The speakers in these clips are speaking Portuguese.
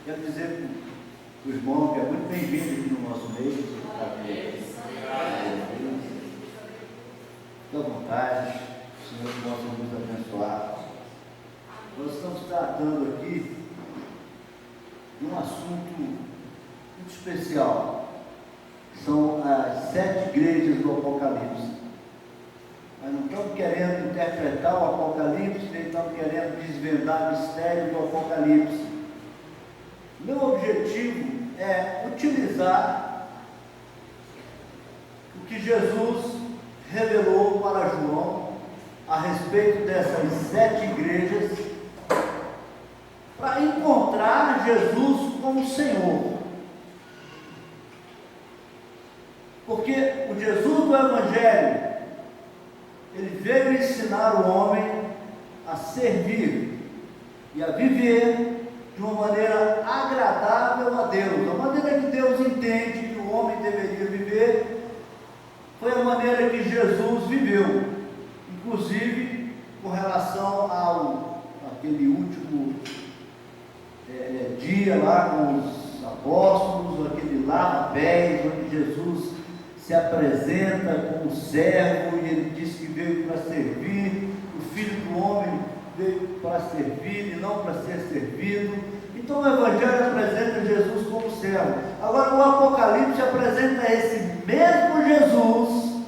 Quero dizer para o irmão que é muito bem-vindo aqui no nosso meio. Fique à vontade, o Senhor possa nos abençoar. Nós estamos tratando aqui de um assunto muito especial. São as 7 igrejas do Apocalipse. Nós não estamos querendo interpretar o Apocalipse, nem estamos querendo desvendar o mistério do Apocalipse. Meu objetivo é utilizar o que Jesus revelou para João a respeito dessas 7 igrejas, para encontrar Jesus como Senhor. Porque o Jesus do Evangelho, ele veio ensinar o homem a servir e a viver de uma maneira agradável a Deus. A maneira que Deus entende que o homem deveria viver foi a maneira que Jesus viveu, inclusive com relação àquele último dia lá com os apóstolos, aquele lava-pés, onde Jesus se apresenta como servo e ele diz que veio para servir. O Filho do Homem veio para servir e não para ser servido. Então o Evangelho apresenta Jesus como servo. Agora o Apocalipse apresenta esse mesmo Jesus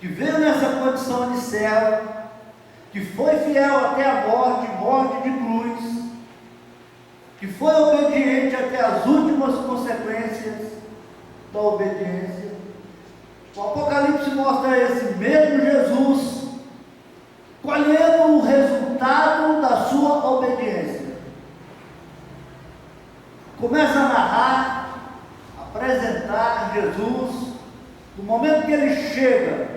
que veio nessa condição de servo, que foi fiel até a morte de cruz, que foi obediente até as últimas consequências da obediência. O Apocalipse mostra esse mesmo Jesus colhendo o resultado da sua obediência. Começa a narrar, apresentar Jesus, no momento que ele chega,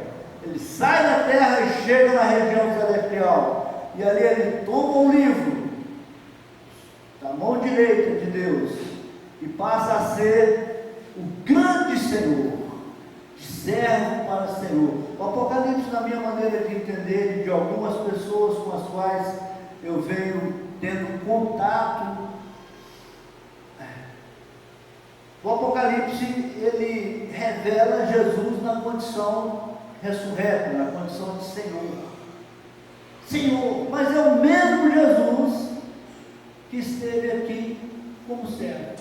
ele sai da terra e chega na região celestial, e ali ele toma um livro da mão direita de Deus e passa a ser o grande Senhor, de servo para Senhor. O Apocalipse, na minha maneira de entender, de algumas pessoas com as quais eu venho tendo contato, o Apocalipse, ele revela Jesus na condição ressurreto, na condição de Senhor, mas é o mesmo Jesus que esteve aqui como servo.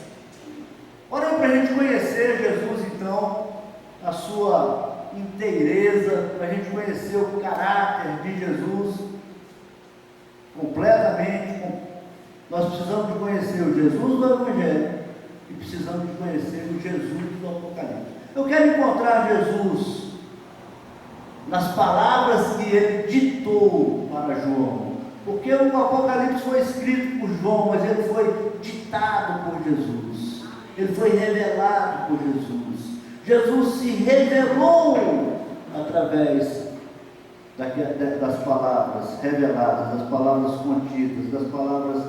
Ora, para a gente conhecer Jesus, então, a sua inteireza, para a gente conhecer o caráter de Jesus completamente, nós precisamos de conhecer o Jesus do Evangelho e precisamos de conhecer o Jesus do Apocalipse. Eu quero encontrar Jesus nas palavras que ele ditou para João, porque o Apocalipse foi escrito por João, mas ele foi ditado por Jesus, ele foi revelado por Jesus. Jesus se revelou através das palavras reveladas, das palavras contidas, das palavras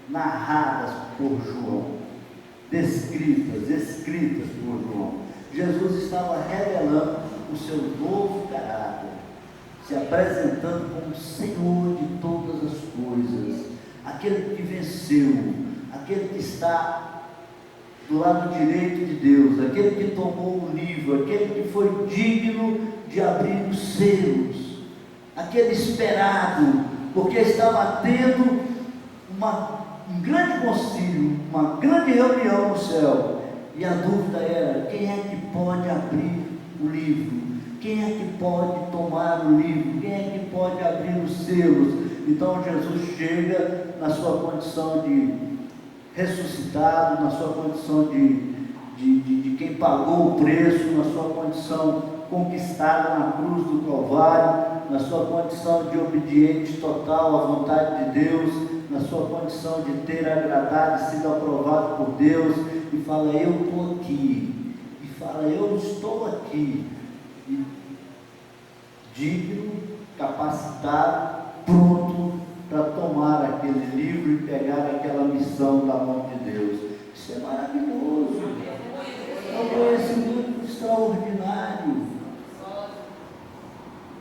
narradas por João, escritas por João. Jesus estava revelando o seu novo caráter, se apresentando como Senhor de todas as coisas, aquele que venceu, aquele que está do lado direito de Deus, aquele que tomou o livro, aquele que foi digno de abrir os selos, aquele esperado, porque estava tendo um grande concílio, uma grande reunião no céu, e a dúvida era: quem é que pode abrir o livro? Quem é que pode tomar o livro? Quem é que pode abrir os selos? Então Jesus chega na sua condição de ressuscitado, na sua condição de quem pagou o preço, na sua condição conquistada na cruz do Calvário, na sua condição de obediente total à vontade de Deus, na sua condição de ter agradado e sido aprovado por Deus, e fala: eu estou aqui, e fala: eu estou aqui, e digno, capacitado, pronto para tomar aquele livro e pegar aquela missão da mão de Deus. Isso é maravilhoso, é um conhecimento extraordinário.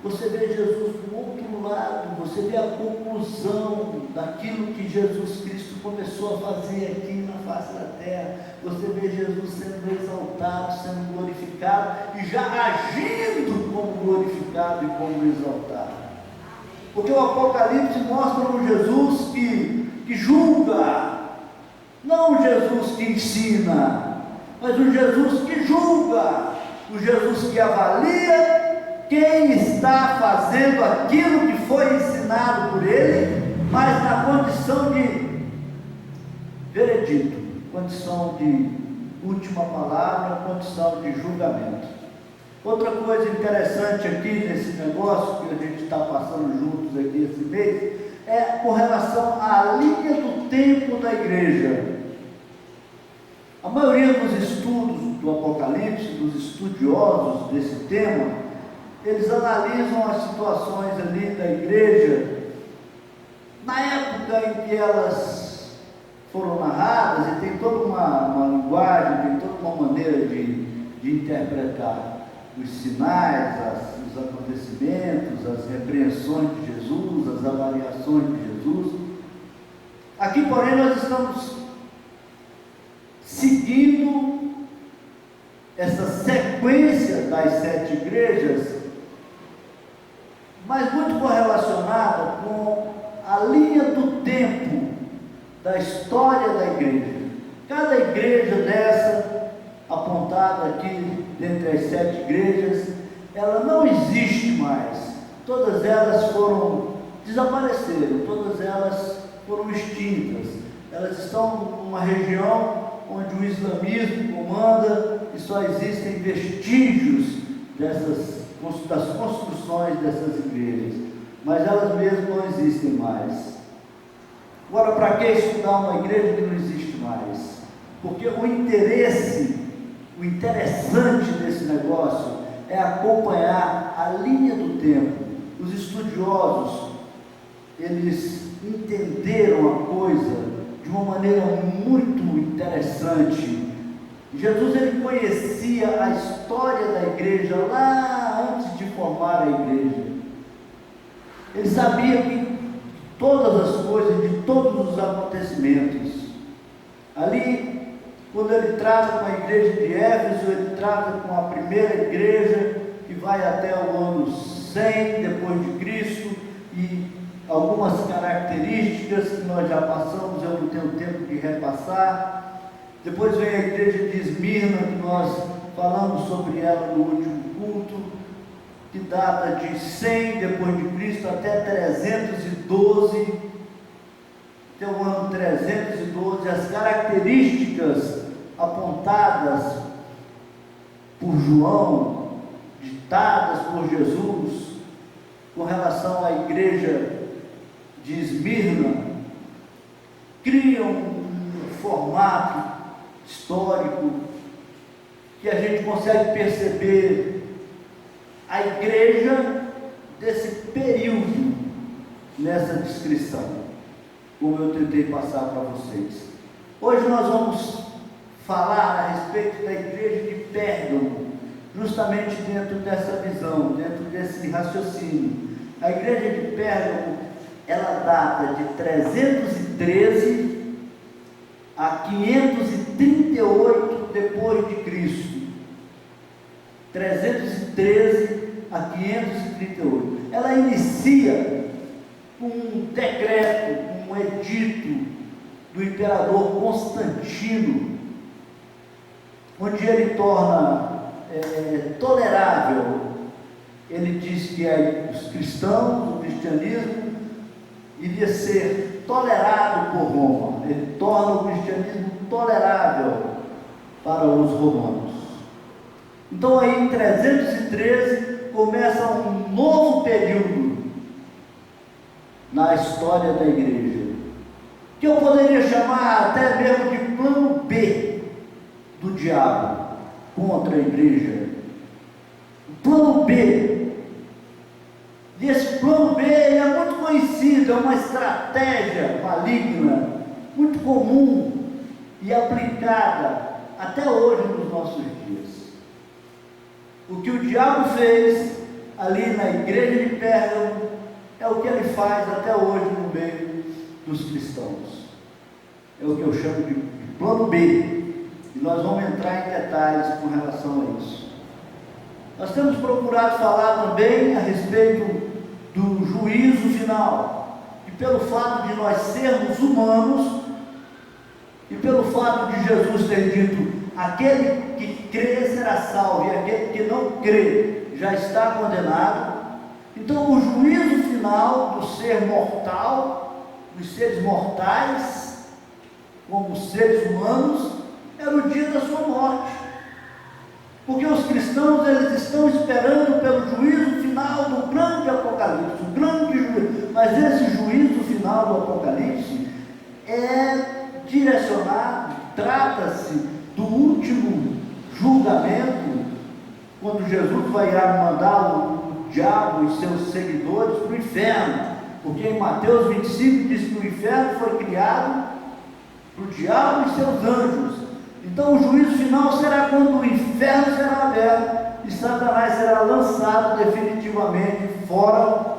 Você vê Jesus outro lado, você vê a conclusão daquilo que Jesus Cristo começou a fazer aqui na face da terra. Você vê Jesus sendo exaltado, sendo glorificado e já agindo como glorificado e como exaltado. Porque o Apocalipse mostra um Jesus que julga, não um Jesus que ensina, mas um Jesus que julga, um Jesus que avalia quem está fazendo aquilo que foi ensinado por ele, mas na condição de veredito, condição de última palavra, condição de julgamento. Outra coisa interessante aqui nesse negócio que a gente está passando juntos aqui esse mês, é com relação à linha do tempo da igreja. A maioria dos estudos do Apocalipse, dos estudiosos desse tema, eles analisam as situações ali da igreja, na época em que elas foram narradas, e tem toda uma linguagem, tem toda uma maneira de interpretar os sinais, os acontecimentos, as repreensões de Jesus, as avaliações de Jesus. Aqui, porém, nós estamos seguindo essa sequência das 7 igrejas, mas muito correlacionada com a linha do tempo da história da igreja. Cada igreja dessa, apontada aqui dentre as 7 igrejas, ela não existe mais. Todas elas desapareceram, todas elas foram extintas. Elas estão numa região onde o islamismo comanda e só existem vestígios das construções dessas igrejas, mas elas mesmas não existem mais. Agora, para que estudar uma igreja que não existe mais? Porque o interessante desse negócio é acompanhar a linha do tempo. Os estudiosos, eles entenderam a coisa de uma maneira muito interessante. Jesus, ele conhecia a história da igreja lá antes de formar a igreja. Ele sabia que todas as coisas, de todos os acontecimentos. Ali, quando ele trata com a igreja de Éfeso, ele trata com a primeira igreja, que vai até o ano 100 depois de Cristo, e algumas características que nós já passamos, eu não tenho tempo de repassar. Depois vem a igreja de Esmirna, que nós falamos sobre ela no último culto, que data de 100 depois de Cristo até 312, até o ano 312, as características apontadas por João, ditadas por Jesus, com relação à igreja de Esmirna, criam um formato histórico que a gente consegue perceber a igreja desse período nessa descrição, como eu tentei passar para vocês. Hoje nós vamos falar a respeito da igreja de Pérgamo, justamente dentro dessa visão, dentro desse raciocínio. A igreja de Pérgamo, ela data de 313 a 538 depois de Cristo. 313 a 538. Ela inicia com um decreto, um edito do imperador Constantino, onde ele torna tolerável. Ele diz que os cristãos, o cristianismo, iria ser tolerado por Roma. Ele torna o cristianismo tolerável para os romanos. Então aí em 313 começa um novo período na história da igreja, que eu poderia chamar até mesmo de plano B do diabo contra a igreja. O plano B. E esse plano B é muito conhecido, é uma estratégia maligna, muito comum e aplicada até hoje nos nossos dias. O que o diabo fez ali na igreja de Pérgamo, é o que ele faz até hoje no meio dos cristãos. É o que eu chamo de plano B, e nós vamos entrar em detalhes com relação a isso. Nós temos procurado falar também a respeito do juízo final, e pelo fato de nós sermos humanos, e pelo fato de Jesus ter dito: aquele que crê será salvo, e aquele que não crê já está condenado. Então o juízo final do ser mortal, dos seres mortais, como seres humanos, é no dia da sua morte, porque os cristãos, eles estão esperando pelo juízo final do grande Apocalipse, o grande juízo. Mas esse juízo final do Apocalipse é direcionado, trata-se do último julgamento, quando Jesus vai mandar o diabo e seus seguidores para o inferno, porque em Mateus 25 diz que o inferno foi criado para o diabo e seus anjos. Então o juízo final será quando o inferno será aberto e Satanás será lançado definitivamente fora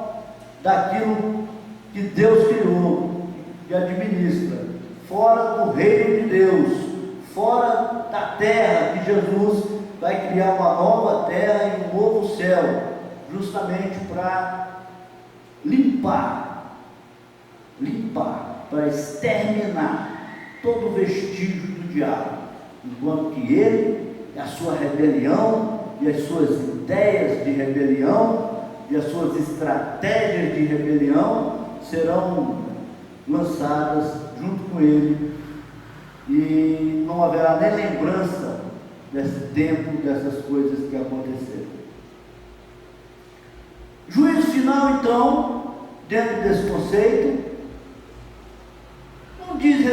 daquilo que Deus criou e administra, fora do reino de Deus, fora da terra, que Jesus vai criar uma nova terra e um novo céu, justamente para limpar, para exterminar todo vestígio do diabo, enquanto que ele, a sua rebelião e as suas ideias de rebelião e as suas estratégias de rebelião serão lançadas junto com ele, e não haverá nem lembrança desse tempo, dessas coisas que aconteceram. Juízo final, então, dentro desse conceito, não diz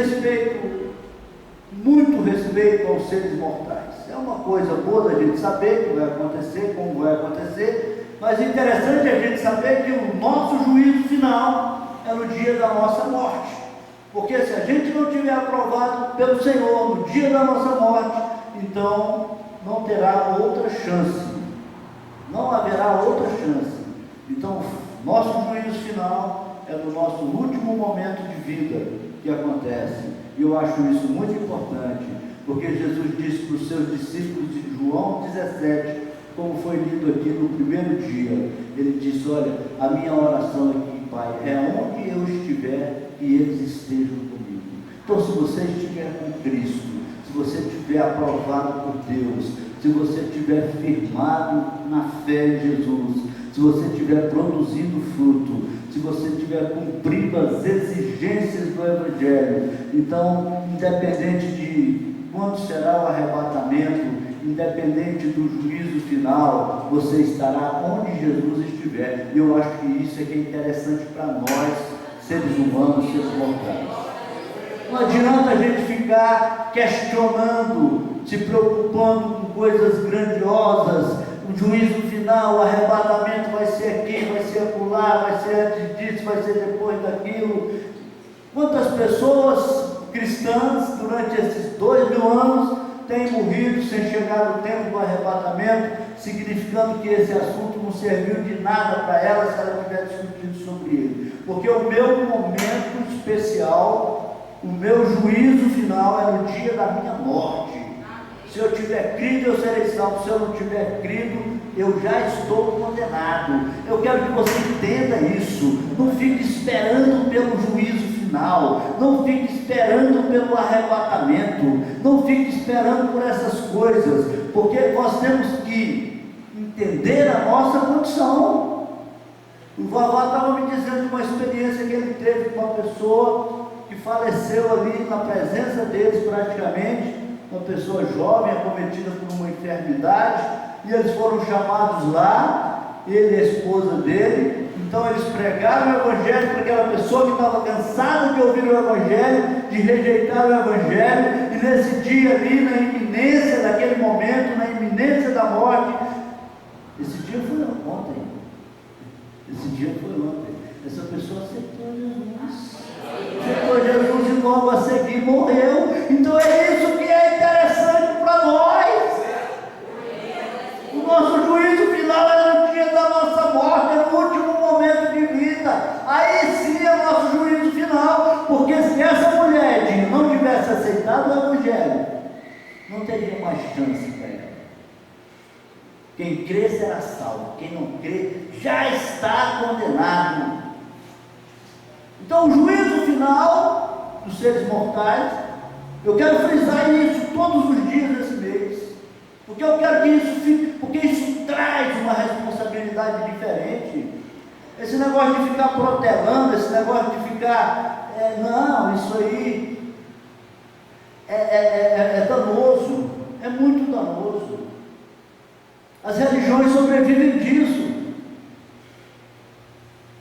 muito respeito aos seres mortais. É uma coisa boa da gente saber que vai acontecer, como vai acontecer, mas é interessante a gente saber que o nosso juízo final é no dia da nossa morte, porque se a gente não tiver aprovado pelo Senhor no dia da nossa morte, então não terá outra chance, não haverá outra chance. Então nosso juízo final é no nosso último momento de vida que acontece, e eu acho isso muito importante, porque Jesus disse para os seus discípulos em João 17, como foi lido aqui no primeiro dia, ele disse: olha, a minha oração aqui, Pai, é onde eu estiver, que eles estejam comigo. Então, se você estiver com Cristo, se você estiver aprovado por Deus, se você estiver firmado na fé em Jesus, se você estiver produzindo fruto, se você estiver cumprindo as exigências do Evangelho, então, independente de quando será o arrebatamento, independente do juízo final, você estará onde Jesus estiver. E eu acho que isso é que é interessante para nós, seres humanos, seres mortais. Não adianta a gente ficar questionando, se preocupando com coisas grandiosas. O juízo final, o arrebatamento vai ser aqui, vai ser acolá, vai ser antes disso, vai ser depois daquilo. Quantas pessoas cristãs durante esses 2000 anos têm morrido sem chegar no tempo do arrebatamento, significando que esse assunto não serviu de nada para ela se ela tiver discutido sobre ele? Porque o meu momento especial, o meu juízo final é no dia da minha morte. Se eu tiver crido, eu serei salvo. Se eu não tiver crido, eu já estou condenado. Eu quero que você entenda isso. Não fique esperando pelo juízo final. Não fique esperando pelo arrebatamento. Não fique esperando por essas coisas. Porque nós temos que entender a nossa condição. O Vavá estava me dizendo uma experiência que ele teve com uma pessoa que faleceu ali na presença deles praticamente. Uma pessoa jovem, acometida por uma enfermidade, e eles foram chamados lá, ele e a esposa dele. Então eles pregaram o Evangelho para aquela pessoa que estava cansada de ouvir o Evangelho, de rejeitar o Evangelho, e nesse dia ali, na iminência daquele momento, na iminência da morte, esse dia foi ontem, essa pessoa aceitou Jesus e logo a seguir morreu. Então é isso que é interessante para nós. O nosso juízo final é no dia da nossa morte, é no último momento de vida. não teria mais chance para ela. Quem crê será salvo, quem não crê já está condenado. Então, o juízo final dos seres mortais, eu quero frisar isso todos os dias desse mês, porque eu quero que isso fique, porque isso traz uma responsabilidade diferente. Esse negócio de ficar protelando, esse negócio de ficar, não, isso aí é danoso, é muito danoso. As religiões sobrevivem disso.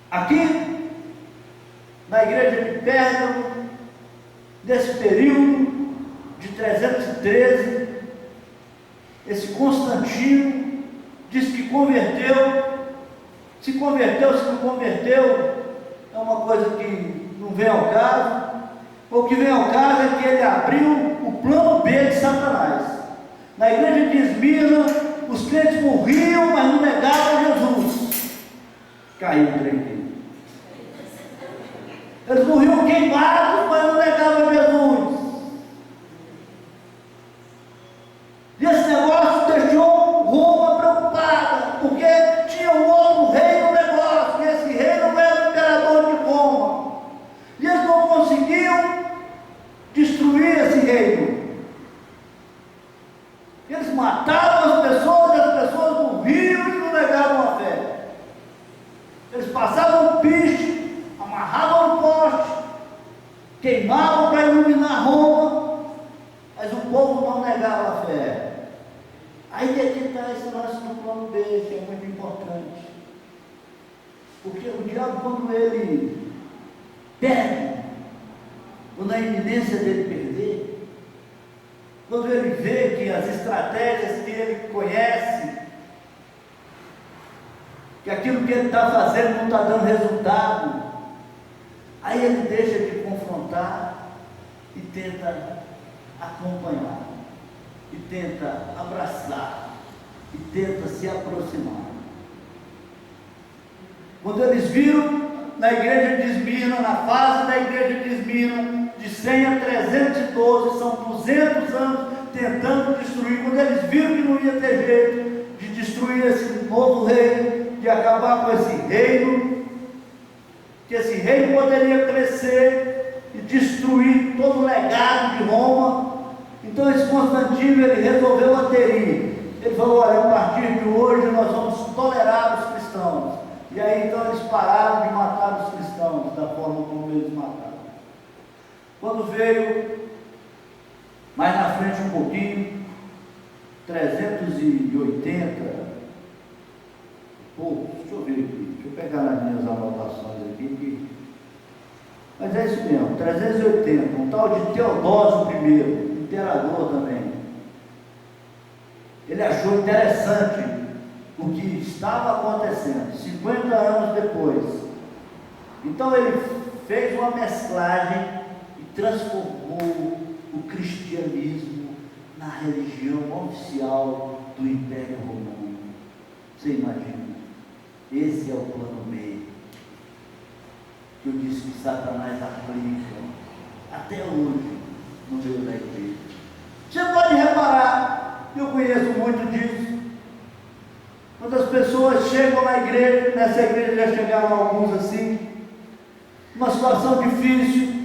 Aqui, na igreja de Pérgamo, nesse período de 313, esse Constantino diz que converteu. Se converteu, se não converteu, é uma coisa que não vem ao caso. O que vem ao caso é que ele abriu o plano B de Satanás. Na igreja de Esmirna, os crentes morriam, mas não negavam Jesus. Caiu o trem dele. Eles morriam queimados, mas não negavam Jesus. E esse negócio deixou Roma preocupada, porque tinha um outro rei no negócio, e esse rei não era o imperador de Roma. E eles não conseguiam destruir esse reino. Eles matavam as pessoas morriam e não negavam a fé. Eles passavam o piche, amarravam o poste, queimavam para iluminar Roma, mas o povo não negava a fé. Aí tem que estar esse lance do plano B, que é muito importante. Porque o diabo, quando ele perde, ou na iminência dele perder, quando ele vê que as estratégias que ele conhece, que aquilo que ele está fazendo não está dando resultado, aí ele deixa de confrontar e tenta acompanhar, e tenta abraçar, e tenta se aproximar. Quando eles viram na igreja de Esmirna, na fase da igreja de Esmirna, de 100 a 312, são 200 anos tentando destruir. Quando eles viram que não ia ter jeito de destruir esse novo reino, de acabar com esse reino, que esse reino poderia crescer e destruir todo o legado de Roma, então esse Constantino, ele resolveu aderir. Ele falou: olha, a partir de hoje nós vamos tolerar os cristãos. E aí então eles pararam de matar os cristãos da forma como eles mataram. Quando veio mais na frente um pouquinho, 380, deixa eu ver aqui, deixa eu pegar nas minhas anotações aqui, mas é isso mesmo, 380, um tal de Teodósio I, imperador também. Ele achou interessante o que estava acontecendo, 50 anos depois. Então ele fez uma mesclagem e transformou o cristianismo na religião oficial do Império Romano. Você imagina? Esse é o plano B, que eu disse que Satanás aplica até hoje no meio da igreja. Você pode reparar, eu conheço muito disso. Quando as pessoas chegam na igreja, nessa igreja já chegaram alguns assim, uma situação difícil,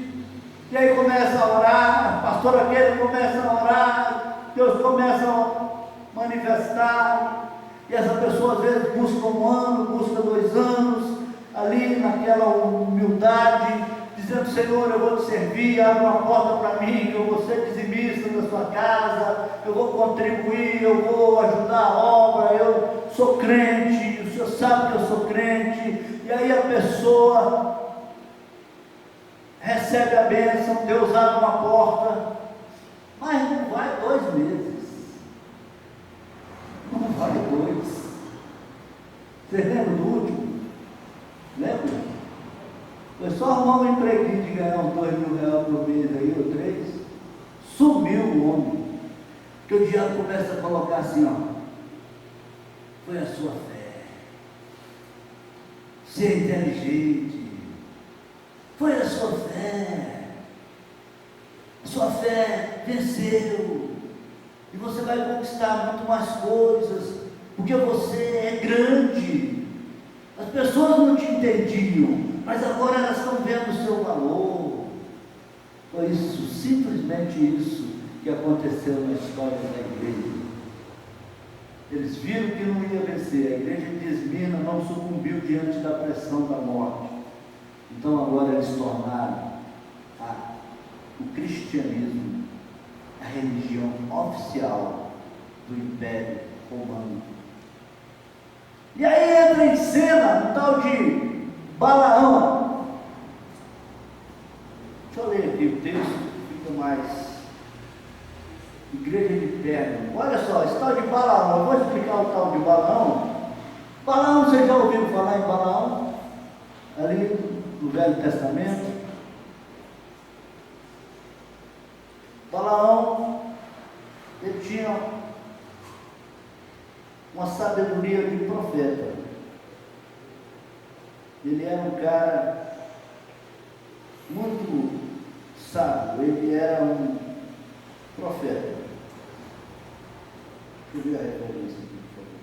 e aí começa a orar, a pastora aquele começa a orar, Deus começa a manifestar, e essa pessoa às vezes busca 1 ano, busca 2 anos, ali naquela humildade, dizendo: Senhor, eu vou te servir, abre uma porta para mim, que eu vou ser dizimista da sua casa, eu vou contribuir, eu vou ajudar a obra, eu sou crente, o Senhor sabe que eu sou crente. E aí a pessoa recebe a bênção, Deus abre uma porta, mas não vai 2 meses, não vai 2. Vocês lembram do último? Lembra? Foi só arrumar um empreguinho de ganhar uns R$2.000 por mês aí, ou 3, sumiu o homem. Porque o diabo começa a colocar assim, ó: foi a sua fé, ser inteligente, foi a sua fé venceu, E você vai conquistar muito mais coisas, porque você é grande. As pessoas não te entendiam, mas agora elas estão vendo o seu valor. Foi isso, simplesmente isso que aconteceu na história da igreja. Eles viram que não ia vencer. A igreja de Esmirna não sucumbiu diante da pressão da morte. Então agora eles tornaram o cristianismo a religião oficial do Império Romano. E aí entra em cena um tal de Balaão. Deixa eu ler aqui o texto, fica mais igreja de Pérgamo. Olha só, esse tal de Balaão, eu vou explicar o tal de Balaão. Balaão, vocês já ouviram falar em Balaão? Ali no Velho Testamento. Balaão, ele tinha uma sabedoria de profeta. Ele era um cara muito sábio, ele era um profeta. Deixa eu ver a referência aqui, por favor.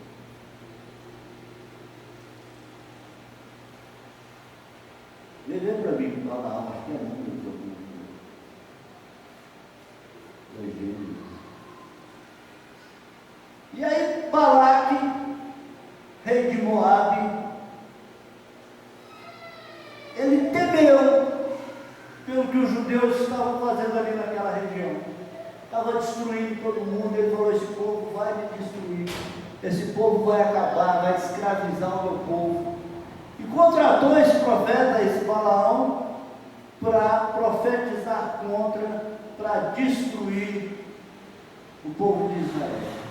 Lê para mim, Balaão, acho que é muito profundo. E aí Balaque, rei de Moabe, ele temeu pelo que os judeus estavam fazendo ali naquela região. Estava destruindo todo mundo. Ele falou: esse povo vai me destruir, esse povo vai acabar, vai escravizar o meu povo. E contratou esse profeta, esse Balaão, para profetizar contra, para destruir o povo de Israel.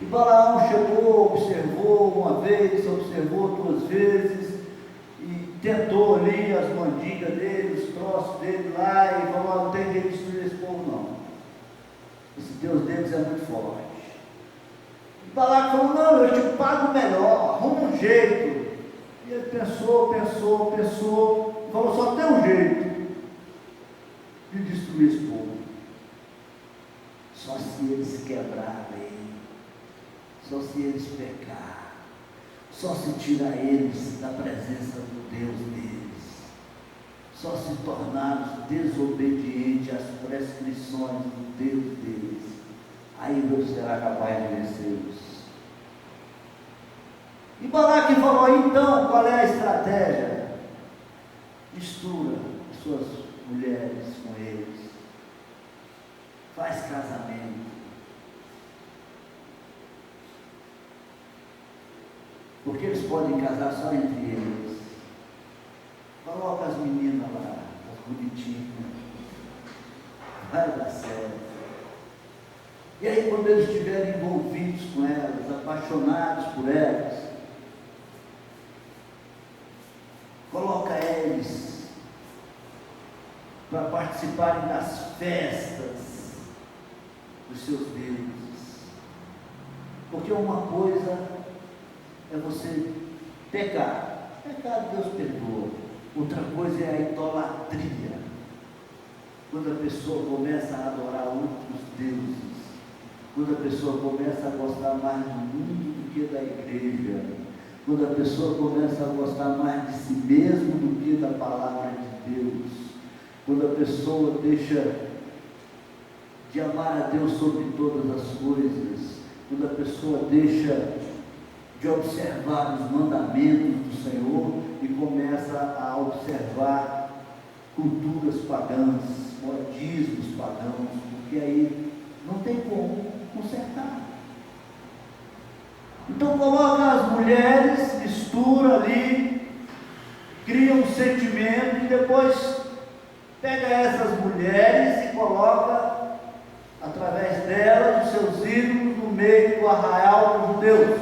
E Balaão chegou, observou uma vez, observou duas vezes, e tentou ali as mandigas dele, os troços dele lá, e falou: não tem jeito de destruir esse povo não, esse Deus deles é muito forte. E Balaão falou: não, eu te pago melhor, arruma um jeito. E ele pensou, e falou: só tem um jeito de destruir esse povo, só se eles quebrarem, só se eles pecar, só se tirar eles da presença do Deus deles, só se tornar desobedientes às prescrições do Deus deles, aí Deus será capaz de vencê-los. E Balaque falou: então, qual é a estratégia? Mistura as suas mulheres com eles, faz casamento, porque eles podem casar só entre eles. Coloca as meninas lá, as bonitinhas, vai dar certo. E aí, quando eles estiverem envolvidos com elas, apaixonados por elas, coloca eles para participarem das festas dos seus deuses. Porque uma coisa é você pecar, pecado Deus perdoa. Outra coisa é a idolatria, quando a pessoa começa a adorar outros deuses, quando a pessoa começa a gostar mais do mundo do que da igreja, quando a pessoa começa a gostar mais de si mesmo do que da palavra de Deus, quando a pessoa deixa de amar a Deus sobre todas as coisas, quando a pessoa deixa de observar os mandamentos do Senhor e começa a observar culturas pagãs, modismos pagãos, porque aí não tem como consertar. Então coloca as mulheres, mistura ali, cria um sentimento e depois pega essas mulheres e coloca através delas os seus ídolos no meio do arraial dos judeus,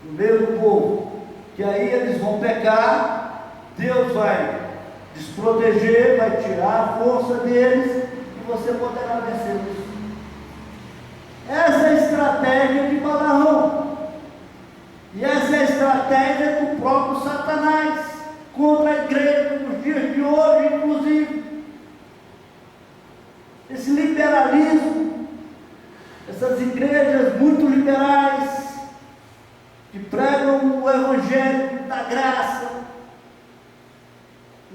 no meio do povo, que aí eles vão pecar, Deus vai desproteger, vai tirar a força deles e você poderá vencê-los. Essa é a estratégia de Balaão, e essa é a estratégia do próprio Satanás contra a igreja nos dias de hoje, inclusive. Esse liberalismo, essa essas igrejas muito liberais, que pregam o Evangelho da graça.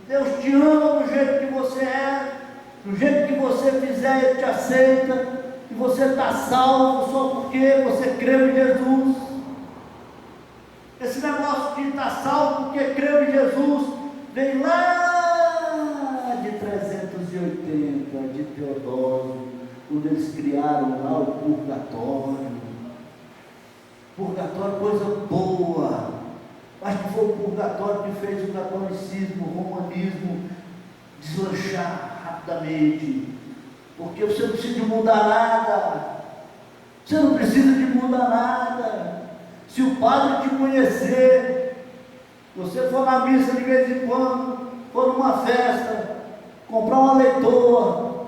Deus te ama do jeito que você é, do jeito que você fizer, Ele te aceita, e você está salvo só porque você creu em Jesus. Esse negócio de estar salvo porque creu em Jesus vem lá de 380, de Teodósio, quando eles criaram lá o purgatório. Purgatório, coisa boa, mas que foi o purgatório que fez o catolicismo, o romanismo deslanchar rapidamente, porque você não precisa de mudar nada, você não precisa de mudar nada. Se o padre te conhecer, você for na missa de vez em quando, for numa festa, comprar uma leitoa,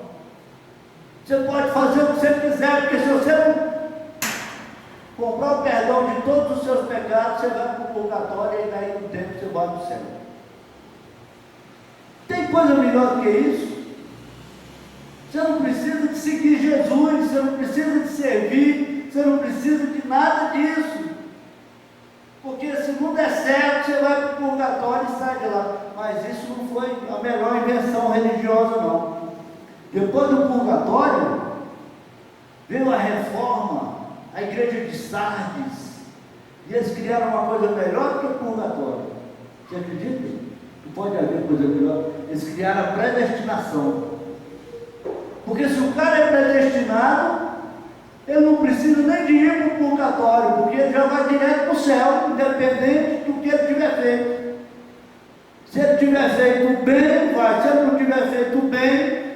você pode fazer o que você quiser, porque se você não comprar o perdão de todos os seus pecados, você vai para o purgatório e daí no tempo você vai para o céu. Tem coisa melhor do que isso? Você não precisa de seguir Jesus, você não precisa de servir, você não precisa de nada disso. Porque se não der certo, você vai para o purgatório e sai de lá. Mas isso não foi a melhor invenção religiosa, não. Depois do purgatório, veio a reforma, a igreja de Sardes, e eles criaram uma coisa melhor do que o purgatório. Você acredita? Não pode haver coisa melhor. Eles criaram a predestinação. Porque se o cara é predestinado, ele não precisa nem de ir para o purgatório, porque ele já vai direto para o céu, independente do que ele tiver feito. Se ele tiver feito bem, ele vai. Se ele não tiver feito bem,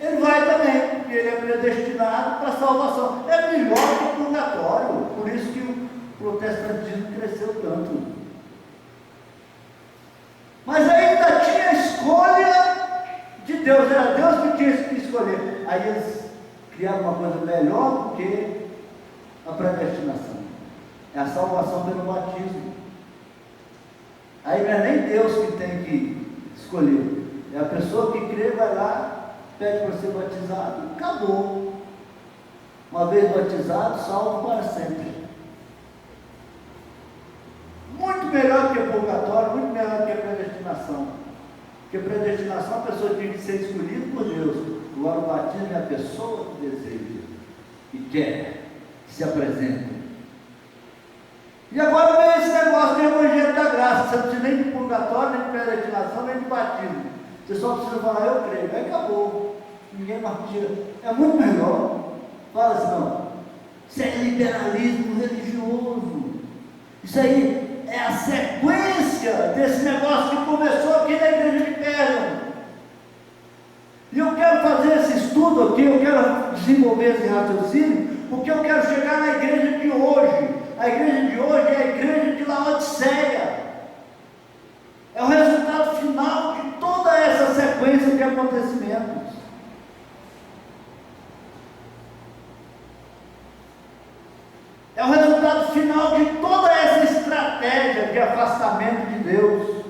ele vai também, porque ele é predestinado para a salvação. É melhor que o purgatório, por isso que o protestantismo cresceu tanto. Mas ainda tinha a escolha de Deus, era Deus que tinha que escolher. Aí eles criaram uma coisa melhor do que a predestinação, é a salvação pelo batismo. Aí não é nem Deus que tem que escolher, é a pessoa que crê, vai lá, pede para ser batizado, acabou. Uma vez batizado, salvo para sempre. Muito melhor do que o purgatório, muito melhor do que a predestinação. Porque predestinação, a pessoa tinha que ser escolhida por Deus. Agora o batismo é a pessoa que deseja e quer, que se apresenta. E agora vem esse negócio do Evangelho da Graça. Você não precisa nem de purgatório, nem de predestinação, nem de batismo. Você só precisa falar, eu creio. Aí acabou. Ninguém mais tira. É muito melhor. Fala assim, não. Isso é liberalismo religioso. Isso aí é a sequência desse negócio que começou aqui na igreja de Pérgamo. E eu quero fazer esse estudo aqui, eu quero desenvolver esse raciocínio, porque eu quero chegar na igreja de hoje. A igreja de hoje é a igreja de Laodiceia. É o resultado final de toda essa sequência de acontecimentos. É o resultado final de toda essa estratégia de afastamento de Deus.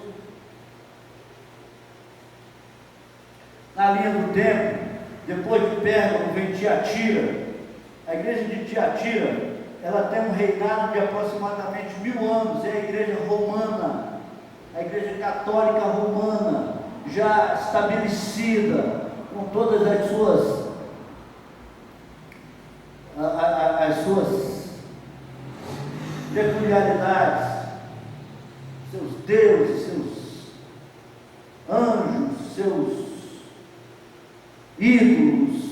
Na linha do tempo, depois de Pérgamo vem Tiatira. A igreja de Tiatira, ela tem um reinado de aproximadamente 1000 anos, é a igreja romana, a igreja católica romana, já estabelecida, com todas as suas peculiaridades, seus deuses, seus anjos, seus ídolos.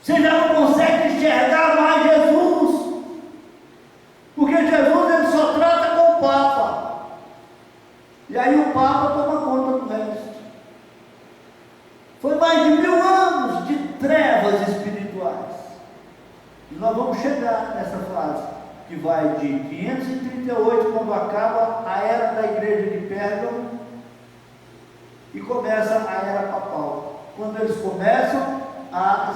Você já não consegue enxergar mais Jesus, porque Jesus ele só trata com o Papa, e aí o Papa toma conta do resto. Foi mais de 1000 anos de trevas espirituais, e nós vamos chegar nessa fase, que vai de 538, quando acaba a era da igreja de Pérgamo, e começa a era papal, quando eles começam a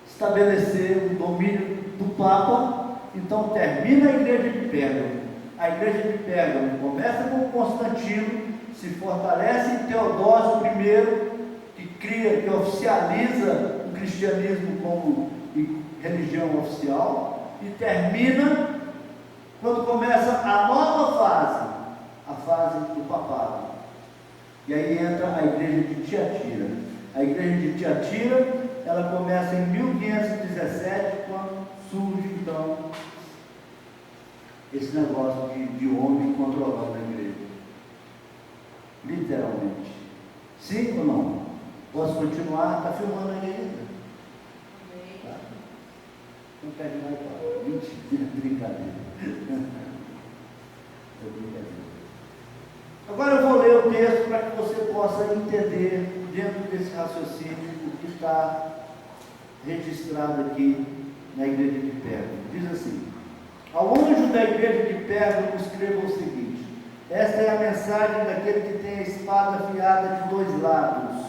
estabelecer o domínio do Papa. Então termina a igreja de Pérgamo. A igreja de Pérgamo começa com Constantino, se fortalece em Teodósio I, que cria, que oficializa o cristianismo como e religião oficial, e termina quando começa a nova fase, a fase do papado. E aí entra a igreja de Tiatira. A igreja de Tiatira, ela começa em 1517, quando surge então esse negócio de homem controlando a igreja. Literalmente. Sim ou não? Posso continuar? Está filmando aí ainda? Tá? Não pede mais palavra. Mentira, brincadeira. É brincadeira. Agora eu vou ler o texto para que você possa entender, dentro desse raciocínio, o que está registrado aqui na igreja de Pérgamo. Diz assim: ao anjo da igreja de Pérgamo escreva o seguinte: esta é a mensagem daquele que tem a espada afiada de dois lados.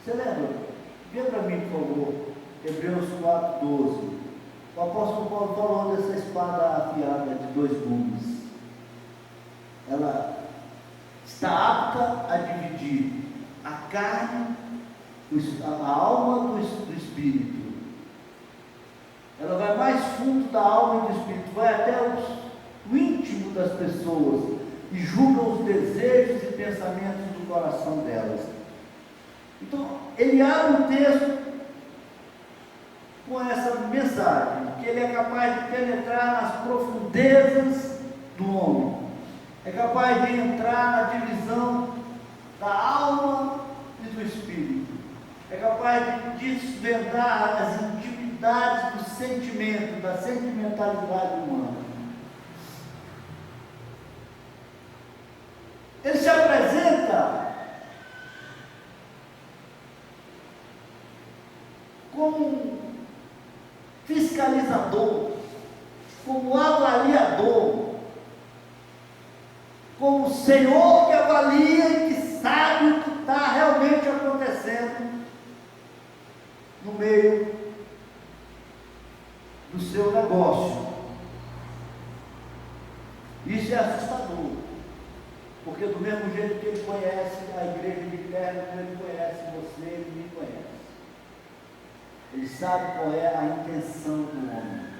Você lembra? Vê para mim, por favor, Hebreus 4:12. O apóstolo Paulo falou dessa espada afiada de dois gumes. Ela está apta a dividir a carne, a alma do espírito. Ela vai mais fundo da alma e do espírito, vai até o íntimo das pessoas e julga os desejos e pensamentos do coração delas. Então, ele abre o texto com essa mensagem, que ele é capaz de penetrar nas profundezas do homem, é capaz de entrar na divisão da alma e do espírito, é capaz de desvendar as intimidades do sentimento, da sentimentalidade humana. Ele se apresenta como fiscalizador, como avaliador, como Senhor que avalia e que sabe o que está realmente acontecendo no meio do seu negócio. Isso é assustador, porque do mesmo jeito que ele conhece a igreja de Pérgamo, ele conhece você, ele me conhece. Ele sabe qual é a intenção do homem.